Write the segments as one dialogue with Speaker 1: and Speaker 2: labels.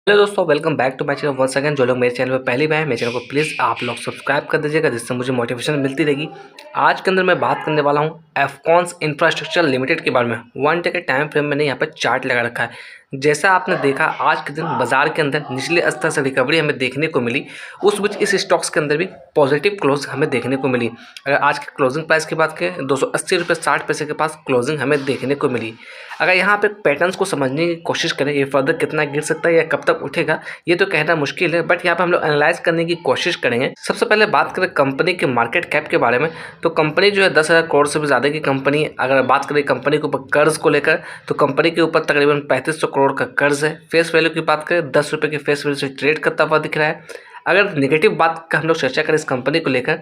Speaker 1: Hello दोस्तों, welcome back to my channel once again. जो लोग मेरे चैनल पर पहली बार हैं, मेरे चैनल को प्लीज़ आप लोग सब्सक्राइब कर दीजिएगा, जिससे मुझे मोटिवेशन मिलती रहेगी। आज के अंदर मैं बात करने वाला हूं एफकॉन्स इंफ्रास्ट्रक्चर लिमिटेड के बारे में। 1 डे के टाइम फ्रेम मैंने यहाँ पर चार्ट लगा रखा है। जैसा आपने देखा, आज के दिन बाजार के अंदर निचले स्तर से रिकवरी हमें देखने को मिली। उस बीच इस स्टॉक्स के अंदर भी पॉजिटिव क्लोज हमें देखने को मिली। अगर आज के क्लोजिंग प्राइस की बात करें, 280 रुपये 60 पैसे के पास क्लोजिंग हमें देखने को मिली। अगर यहाँ पे पैटर्न्स को समझने की कोशिश करें, ये फर्दर कितना गिर सकता है या कब तक उठेगा, ये तो कहना मुश्किल है, बट यहाँ पे हम लोग एनालाइज करने की कोशिश करेंगे। सबसे पहले बात करें कंपनी के मार्केट कैप के बारे में, तो कंपनी जो है 10,000 करोड़ से भी ज़्यादा की कंपनी है। अगर बात करें कंपनी के ऊपर कर्ज को लेकर, तो कंपनी के ऊपर तकरीबन 3500 करोड़ का कर्ज है। फेस वैल्यू की बात करें, 10 रुपये की फेस वैल्यू से ट्रेड करता हुआ दिख रहा है। अगर नेगेटिव बात का हम लोग चर्चा करें इस कंपनी को लेकर,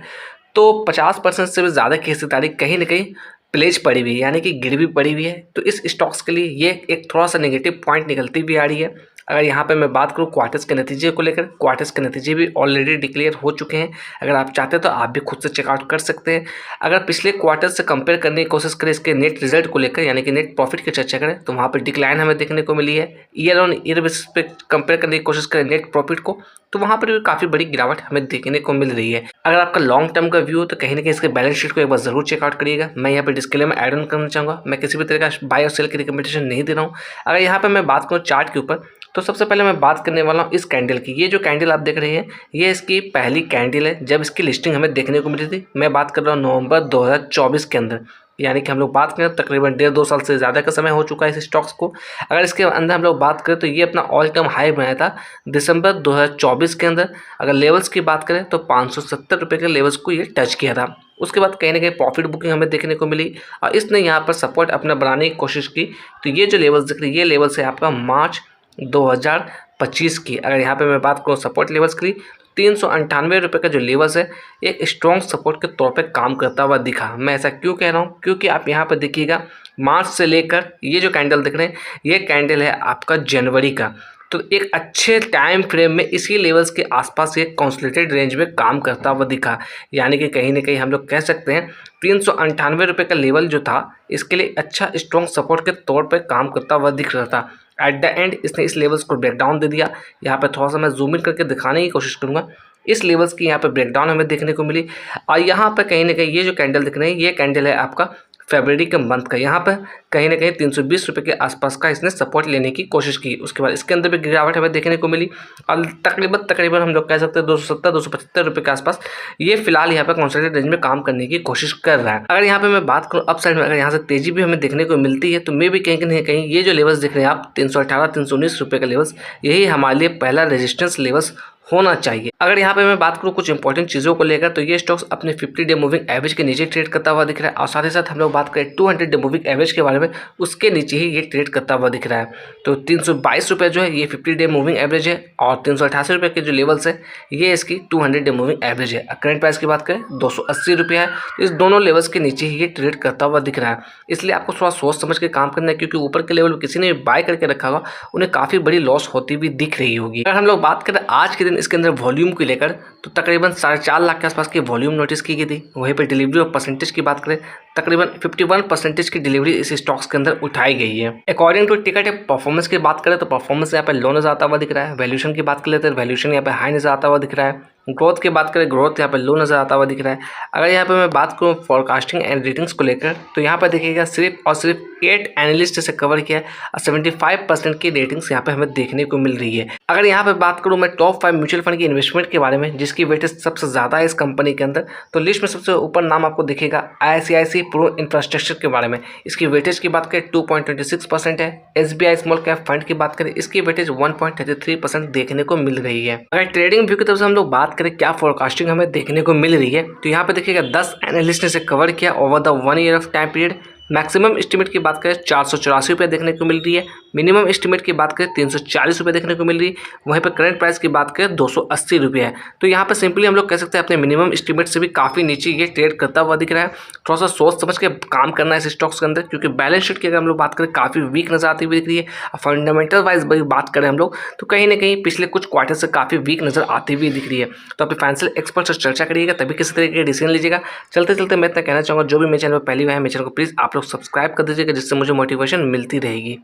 Speaker 1: तो 50% से भी ज़्यादा की हिस्सेदारी कहीं ना कहीं प्लेज पड़ी हुई है, यानी कि गिरवी पड़ी हुई है। तो इस स्टॉक्स के लिए ये एक थोड़ा सा नेगेटिव पॉइंट निकलती भी आ रही है। अगर यहाँ पे मैं बात करूँ क्वार्टर्स के नतीजे को लेकर, क्वार्टर्स के नतीजे भी ऑलरेडी डिक्लेयर हो चुके हैं। अगर आप चाहते हैं तो आप भी खुद से चेकआउट कर सकते हैं। अगर पिछले क्वार्टर से कंपेयर करने की कोशिश करें इसके नेट रिजल्ट को लेकर, यानी कि नेट प्रॉफिट की चर्चा करें, तो वहाँ पर डिक्लाइन हमें देखने को मिली है। ईयर ऑन ईयर बेसिस पे कंपेयर करने की कोशिश करें नेट प्रॉफिट को, तो वहाँ पर भी काफ़ी बड़ी गिरावट हमें देखने को मिल रही है। अगर आपका लॉन्ग टर्म का व्यू हो तो कहीं ना कहीं इसके बैलेंस शीट को एक बार जरूर चेकआउट करिएगा। मैं यहाँ पर डिस्क्लेमर ऐड ऑन करना चाहूँगा, मैं किसी भी तरह का बाय और सेल की रिकमेंडेशन नहीं दे रहा हूँ। अगर यहाँ पर मैं बात करूँ चार्ट के ऊपर, तो सबसे पहले मैं बात करने वाला हूँ इस कैंडल की। ये जो कैंडल आप देख रहे हैं, ये इसकी पहली कैंडल है जब इसकी लिस्टिंग हमें देखने को मिली थी। मैं बात कर रहा हूँ नवंबर 2024 के अंदर, यानी कि हम लोग बात करें तकरीबन 1.5-2 साल से ज़्यादा का समय हो चुका है इस स्टॉक्स को। अगर इसके अंदर हम लोग बात करें तो ये अपना ऑल टाइम हाई बनाया था दिसंबर 2024 के अंदर। अगर लेवल्स की बात करें तो 570 रुपये के लेवल्स को ये टच किया था। उसके बाद कहीं ना कहीं प्रॉफिट बुकिंग हमें देखने को मिली और इसने यहाँ पर सपोर्ट अपना बनाने की कोशिश की। तो ये जो लेवल्स दिख रही है, ये लेवल्स है आपका मार्च 2025 की। अगर यहाँ पे मैं बात करूँ सपोर्ट लेवल्स की, 398 रुपये का जो लेवल्स है, एक स्ट्रॉन्ग सपोर्ट के तौर पे काम करता हुआ दिखा। मैं ऐसा क्यों कह रहा हूँ, क्योंकि आप यहाँ पर देखिएगा मार्च से लेकर ये जो कैंडल दिख रहे हैं, ये कैंडल है आपका जनवरी का। तो एक अच्छे टाइम फ्रेम में इसी लेवल्स के आसपास ये कंसोलिडेटेड रेंज में काम करता हुआ दिखा। यानी कि कहीं ना कहीं हम लोग कह सकते हैं 398 रुपये का लेवल जो था, इसके लिए अच्छा स्ट्रॉन्ग सपोर्ट के तौर पर काम करता हुआ दिख रहा था। एट द एंड इसने इस लेवल्स को ब्रेकडाउन दे दिया। यहाँ पे थोड़ा सा मैं जूम इन करके दिखाने की कोशिश करूँगा। इस लेवल्स की यहाँ पे ब्रेकडाउन हमें देखने को मिली और यहाँ पे कहीं ना कहीं ये जो कैंडल दिख रही है, ये कैंडल है आपका फरवरी के मंथ का। यहाँ पर कहीं ना कहीं 320 रुपये के आसपास का इसने सपोर्ट लेने की कोशिश की। उसके बाद इसके अंदर भी गिरावट हमें देखने को मिली और तकरीबन हम लोग कह सकते हैं 270-275 रुपये के आसपास ये फिलहाल यहाँ पर कॉन्सोलिडेटेड रेंज में काम करने की कोशिश कर रहा है। अगर यहाँ पे मैं बात करूँ अप साइड में, अगर यहाँ से तेजी भी हमें देखने को मिलती है, तो मे भी कहीं ना कहीं ये जो लेवल्स दिख रहे हैं आप 318-319 रुपये का लेवल्स, यही हमारे लिए पहला रेजिस्टेंस लेवल्स होना चाहिए। अगर यहाँ पे मैं बात करूँ कुछ इंपॉर्टेंट चीज़ों को लेकर, तो ये स्टॉक्स अपने 50 डे मूविंग एवरेज के नीचे ट्रेड करता हुआ दिख रहा है और साथ ही साथ हम लोग बात करें 200 डे मूविंग एवरेज के बारे में, उसके नीचे ही ये ट्रेड करता हुआ दिख रहा है। तो 322 रुपये जो है ये 50 डे मूविंग एवरेज है और 388 रुपये के जो लेवल्स है ये इसकी 200 डे मूविंग एवरेज है। करंट प्राइस की बात करें 280 रुपये है। तो इस दोनों लेवल्स के नीचे ही ये ट्रेड करता हुआ दिख रहा है। इसलिए आपको थोड़ा सोच समझ के काम करना है, क्योंकि ऊपर के लेवल किसी ने बाय करके रखा होगा, उन्हें काफ़ी बड़ी लॉस होती हुई दिख रही होगी। अगर हम लोग बात करें आज के दिन इसके अंदर वॉल्यूम को लेकर, तो तकरीबन 4.5 लाख के आसपास की वॉल्यूम नोटिस की गई थी। वहीं पर डिलीवरी और परसेंटेज की बात करें, तकरीबन 51% की डिलीवरी इस स्टॉक्स के अंदर उठाई गई है। अकॉर्डिंग टू टिकट परफॉर्मेंस की बात करें तो परफॉर्मेंस यहाँ पे लो नजर आता हुआ दिख रहा है। वैल्यूएशन की बात कर लेते हैं, वैल्यूएशन यहाँ पे हाई नजर आता हुआ दिख रहा है। ग्रोथ की बात करें, ग्रोथ यहाँ पे लो नजर आता हुआ दिख रहा है। अगर यहाँ पे मैं बात करूँ फॉरकास्टिंग एंड रेटिंग्स को लेकर, तो यहाँ पर देखिएगा सिर्फ और सिर्फ 8 एनालिस्ट से कवर किया है और 75% की रेटिंग्स यहाँ पे हमें देखने को मिल रही है। अगर यहाँ पे बात करूँ मैं टॉप 5 म्यूचुअल फंड की इन्वेस्टमेंट के बारे में, जिसकी वेटेज सबसे ज़्यादा है इस कंपनी के अंदर, तो लिस्ट में सबसे ऊपर नाम आपको दिखेगा ICICI प्रो इंफ्रास्ट्रक्चर के बारे में। इसकी वेटेज की बात करें 2.26% है। SBI स्मॉल कैप फंड की बात करें, इसकी वेटेज 1.33% देखने को मिल रही है। अगर ट्रेडिंग व्यू की तरफ से हम लोग बात करें क्या फोरकास्टिंग हमें देखने को मिल रही है, तो यहाँ पे देखिएगा 10 एनालिस्ट ने इसे कवर किया over the 1 year of time period. Maximum estimate की बात करें 484 रुपये देखने को मिल रही है। मिनिमम एस्टिमेट की बात करें 340 रुपये देखने को मिल रही है। वहीं पर करंट प्राइस की बात करें 280 रुपये है। तो यहाँ पर सिंपली हम लोग कह सकते हैं अपने मिनिमम एस्टिमेट से भी काफ़ी नीचे ये ट्रेड करता हुआ दिख रहा है। थोड़ा सा सोच समझ के काम करना है इस स्टॉक्स के अंदर, क्योंकि बैलेंस शीट की अगर हम लोग बात करें काफ़ी वीक नजर आती हुई दिख रही है। फंडामेंटल वाइज बात करें हम लोग, तो कहीं ना कहीं पिछले कुछ क्वार्टर से काफ़ी वीक नजर आती हुई दिख रही है। तो अपने फाइनेंशियल एक्सपर्ट से चर्चा करिएगा, तभी किसी तरीके का डिसीजन लीजिएगा। चलते चलते मैं इतना कहना चाहूँगा, जो भी मेरे चैनल पर पहली बार है, मेरे चैनल को प्लीज़ आप लोग सब्सक्राइब कर दीजिएगा, जिससे मुझे मोटिवेशन मिलती रहेगी।